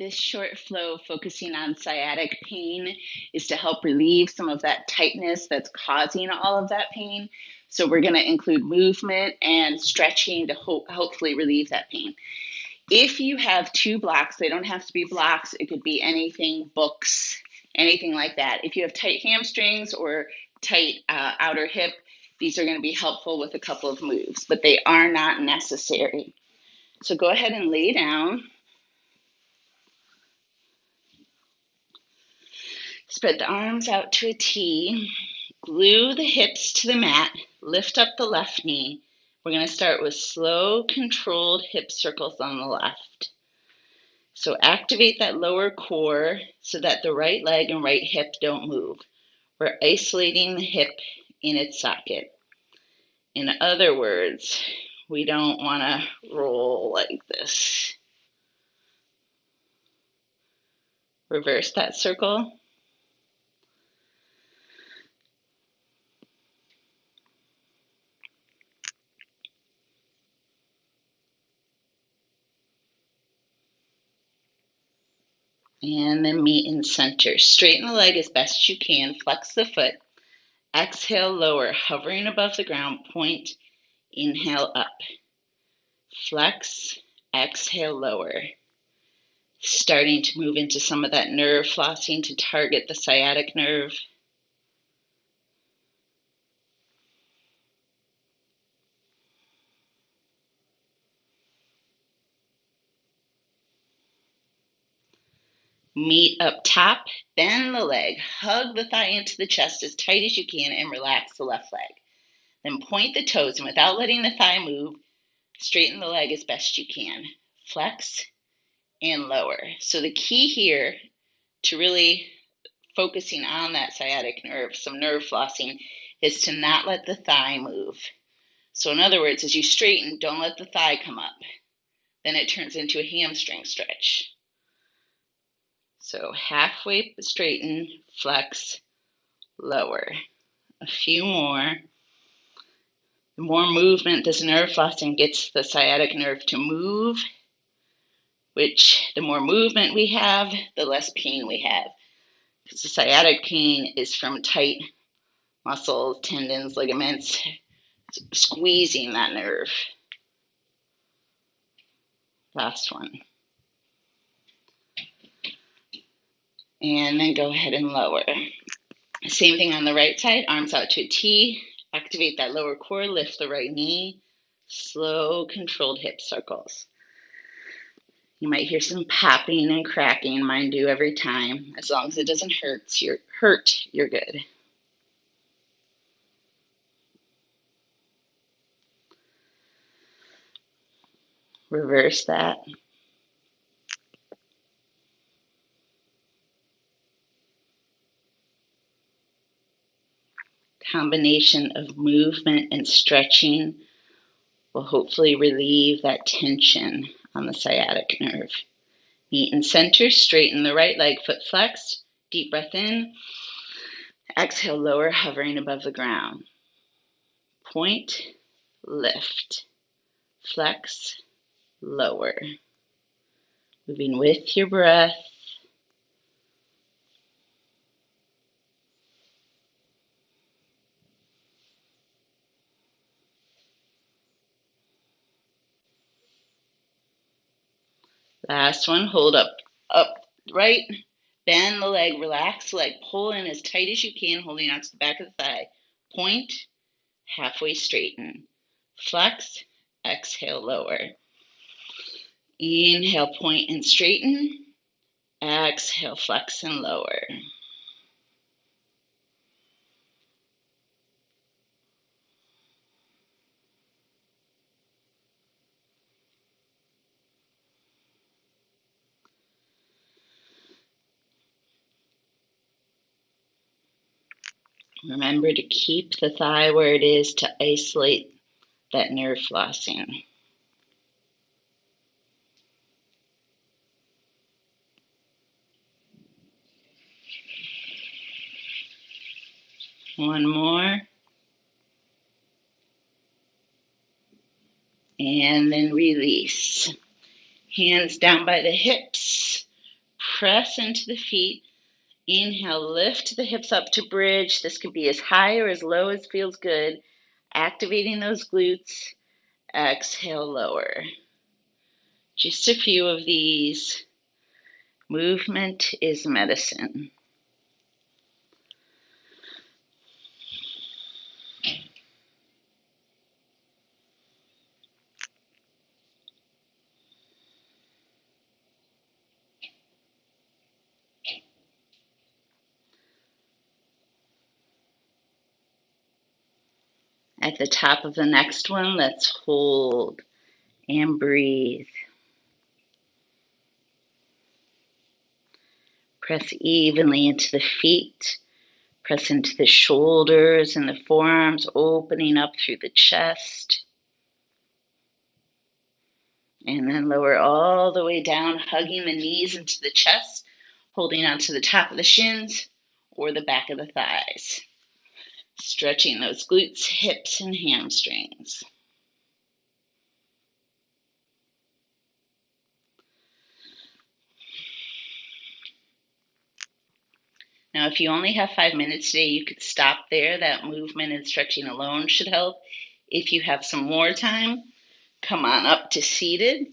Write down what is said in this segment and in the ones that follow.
This short flow focusing on sciatic pain is to help relieve some of that tightness that's causing all of that pain. So we're going to include movement and stretching to hopefully relieve that pain. If you have two blocks, they don't have to be blocks. It could be anything, books, anything like that. If you have tight hamstrings or tight outer hip, these are going to be helpful with a couple of moves, but they are not necessary. So go ahead and lay down. Spread the arms out to a T. Glue the hips to the mat. Lift up the left knee. We're going to start with slow, controlled hip circles on the left. So activate that lower core so that the right leg and right hip don't move. We're isolating the hip in its socket. In other words, we don't want to roll like this. Reverse that circle. And then meet in center. Straighten the leg as best you can. Flex the foot. Exhale, lower, hovering above the ground. Point, inhale, up. Flex, exhale, lower. Starting to move into some of that nerve flossing to target the sciatic nerve. Meet up top, bend the leg, hug the thigh into the chest as tight as you can and relax the left leg. Then point the toes and without letting the thigh move, straighten the leg as best you can. Flex and lower. So the key here to really focusing on that sciatic nerve, some nerve flossing, is to not let the thigh move. So in other words, as you straighten, don't let the thigh come up. Then it turns into a hamstring stretch. So halfway straighten, flex, lower. A few more. The more movement this nerve flossing gets the sciatic nerve to move, which the more movement we have, the less pain we have. Because the sciatic pain is from tight muscles, tendons, ligaments, squeezing that nerve. Last one. And then go ahead and lower. Same thing on the right side, arms out to a T. Activate that lower core, lift the right knee. Slow, controlled hip circles. You might hear some popping and cracking. Mine do every time. As long as it doesn't hurt, you're good. Reverse that. Combination of movement and stretching will hopefully relieve that tension on the sciatic nerve. Meet in center, straighten the right leg, foot flexed. Deep breath in. Exhale, lower, hovering above the ground. Point, lift, flex, lower. Moving with your breath. Last one, hold up, right, bend the leg, relax the leg, pull in as tight as you can, holding onto the back of the thigh. Point, halfway straighten. Flex, exhale, lower. Inhale, point and straighten. Exhale, flex and lower. Remember to keep the thigh where it is to isolate that nerve flossing. One more. And then release. Hands down by the hips. press into the feet. Inhale, lift the hips up to bridge. This could be as high or as low as feels good. Activating those glutes. Exhale, lower. Just a few of these. Movement is medicine. At the top of the next one, let's hold and breathe. Press evenly into the feet. Press into the shoulders and the forearms, opening up through the chest. And then lower all the way down, hugging the knees into the chest, holding onto the top of the shins or the back of the thighs. Stretching those glutes, hips, and hamstrings. Now, if you only have 5 minutes today, you could stop there. That movement and stretching alone should help. If you have some more time, come on up to seated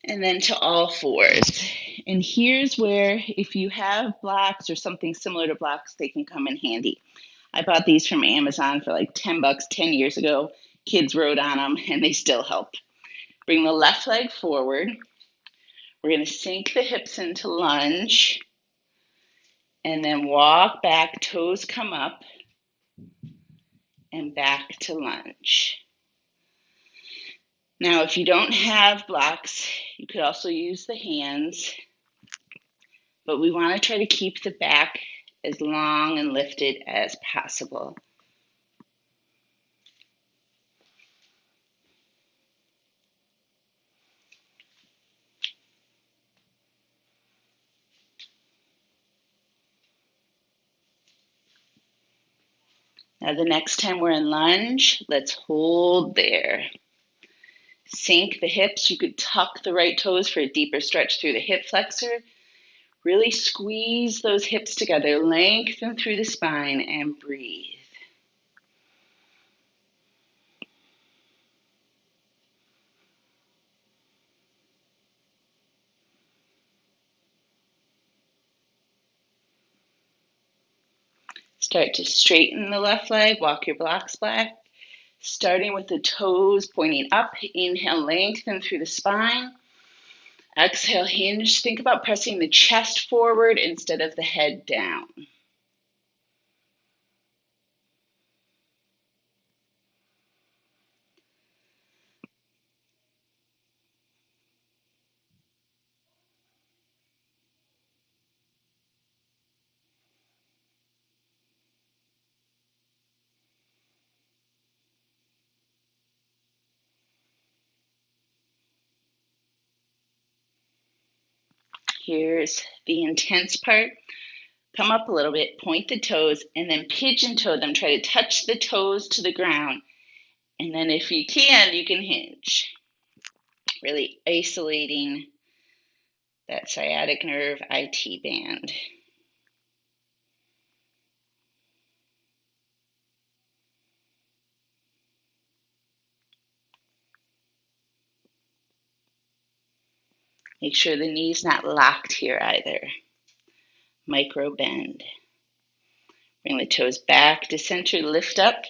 and then to all fours. And here's where, if you have blocks or something similar to blocks, they can come in handy. I bought these from Amazon for like $10 10 years ago. Kids rode on them and they still help. Bring the left leg forward. We're going to sink the hips into lunge. And then walk back, toes come up, and back to lunge. Now, if you don't have blocks, you could also use the hands, but we want to try to keep the back as long and lifted as possible. Now, the next time we're in lunge, let's hold there. Sink the hips. You could tuck the right toes for a deeper stretch through the hip flexor. Really squeeze those hips together, lengthen through the spine, and breathe. Start to straighten the left leg, walk your blocks back. Starting with the toes pointing up, inhale, lengthen through the spine. Exhale, hinge. Think about pressing the chest forward instead of the head down. Here's the intense part. Come up a little bit, point the toes, and then pigeon toe them. Try to touch the toes to the ground. And then if you can hinge. Really isolating that sciatic nerve IT band. Make sure the knee's not locked here either. Micro bend. Bring the toes back to center, lift up.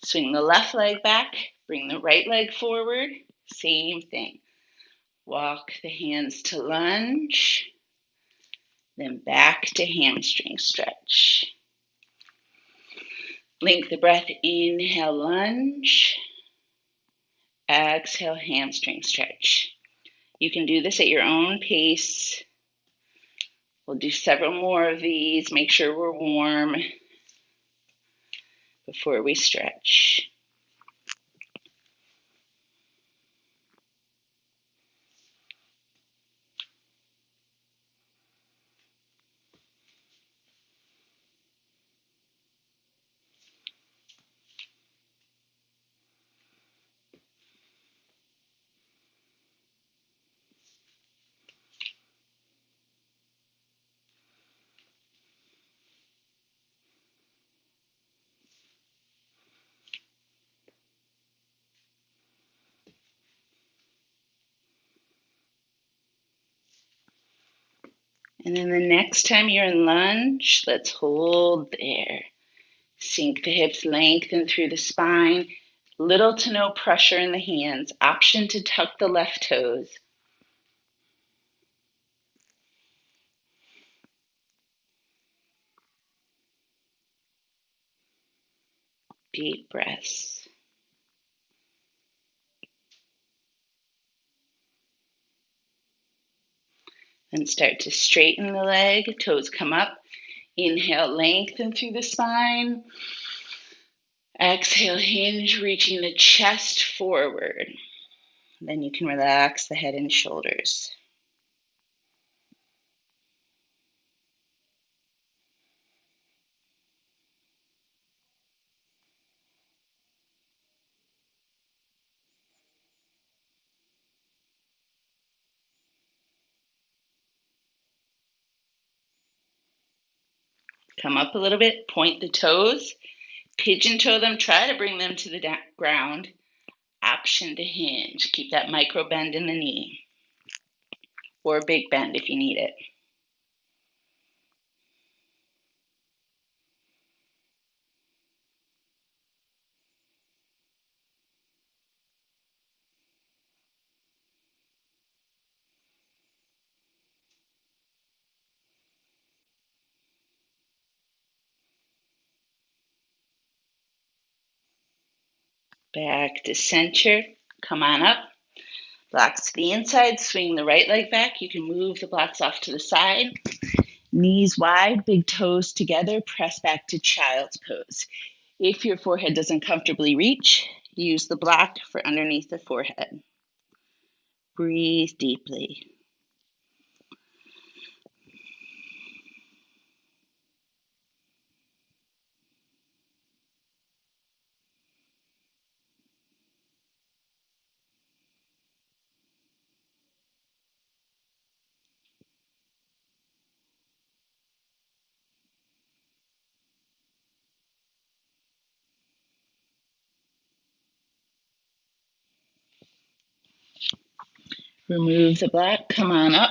Swing the left leg back. Bring the right leg forward. Same thing. Walk the hands to lunge. Then back to hamstring stretch. Link the breath. Inhale, lunge. Exhale, hamstring stretch. You can do this at your own pace. We'll do several more of these. Make sure we're warm before we stretch. And then the next time you're in lunge, let's hold there. Sink the hips, lengthen through the spine. Little to no pressure in the hands. Option to tuck the left toes. Deep breaths. Then start to straighten the leg. Toes come up. Inhale, lengthen through the spine. Exhale, hinge, reaching the chest forward. Then you can relax the head and shoulders. Come up a little bit, point the toes, pigeon toe them, try to bring them to the ground. Option to hinge. Keep that micro bend in the knee, or a big bend if you need it. Back to center. Come on up. Blocks to the inside. Swing the right leg back. You can move the blocks off to the side. Knees wide, big toes together. Press back to child's pose. If your forehead doesn't comfortably reach, use the block for underneath the forehead. Breathe deeply. Remove the block. Come on up.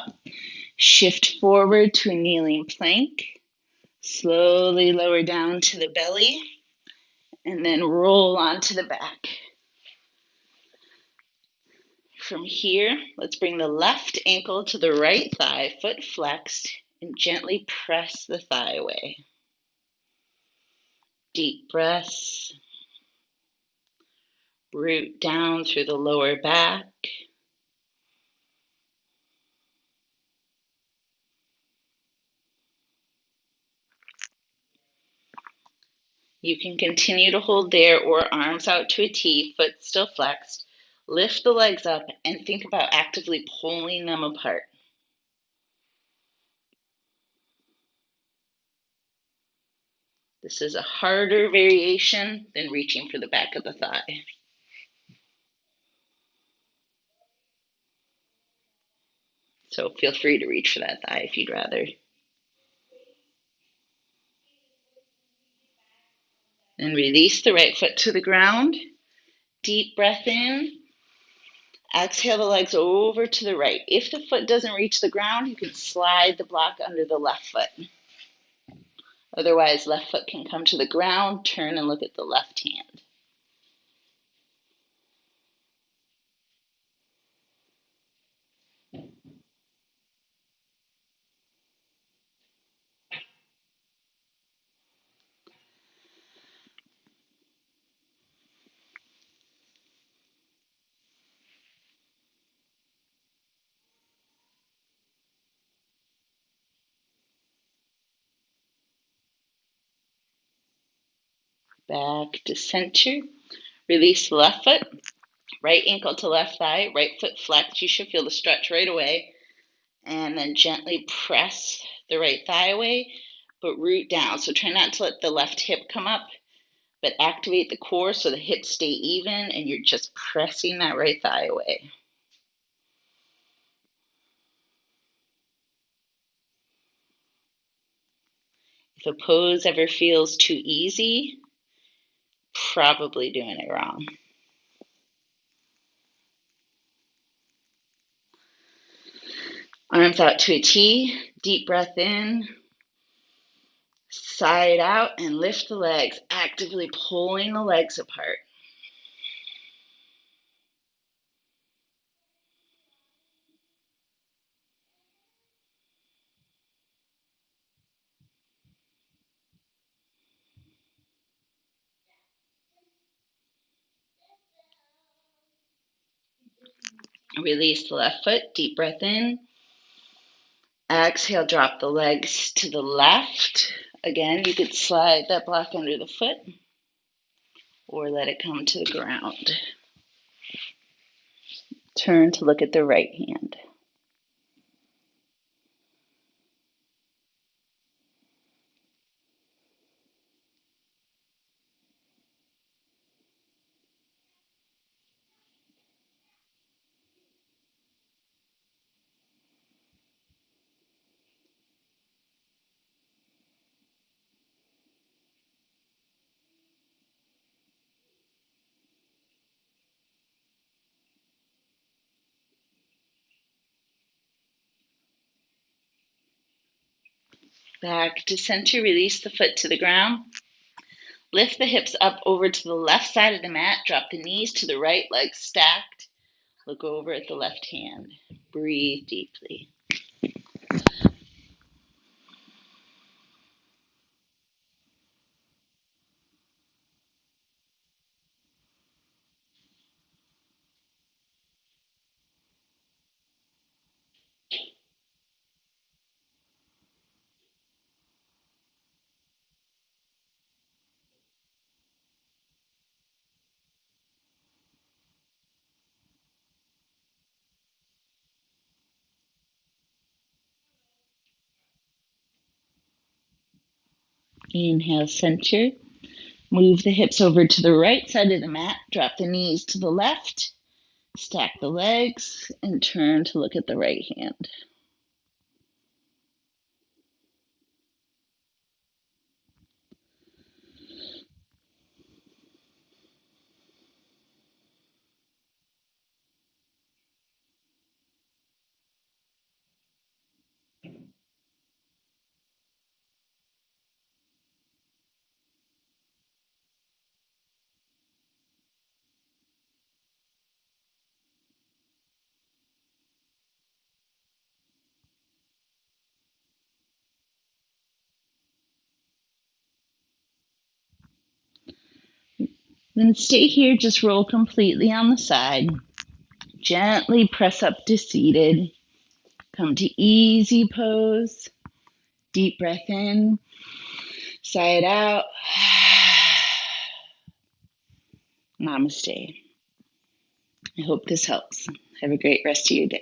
Shift forward to a kneeling plank. Slowly lower down to the belly. And then roll onto the back. From here, let's bring the left ankle to the right thigh, foot flexed, and gently press the thigh away. Deep breaths. Root down through the lower back. You can continue to hold there or arms out to a T, foot still flexed. Lift the legs up and think about actively pulling them apart. This is a harder variation than reaching for the back of the thigh. So feel free to reach for that thigh if you'd rather. And release the right foot to the ground. Deep breath in. Exhale the legs over to the right. If the foot doesn't reach the ground, you can slide the block under the left foot. Otherwise, left foot can come to the ground, turn and look at the left hand. Back to center. Release the left foot. Right ankle to left thigh. Right foot flexed. You should feel the stretch right away. And then gently press the right thigh away, but root down. So try not to let the left hip come up, but activate the core so the hips stay even and you're just pressing that right thigh away. If a pose ever feels too easy, probably doing it wrong. Arms out to a T, deep breath in, side out, and lift the legs, actively pulling the legs apart. Release the left foot, deep breath in. Exhale, drop the legs to the left. Again, you could slide that block under the foot or let it come to the ground. Turn to look at the right hand. Back to center, release the foot to the ground. Lift the hips up over to the left side of the mat. Drop the knees to the right, legs stacked. Look over at the left hand. Breathe deeply. Inhale, center. Move the hips over to the right side of the mat. Drop the knees to the left. Stack the legs and turn to look at the right hand. Then stay here, just roll completely on the side. Gently press up to seated. Come to easy pose. Deep breath in, side out. Namaste. I hope this helps. Have a great rest of your day.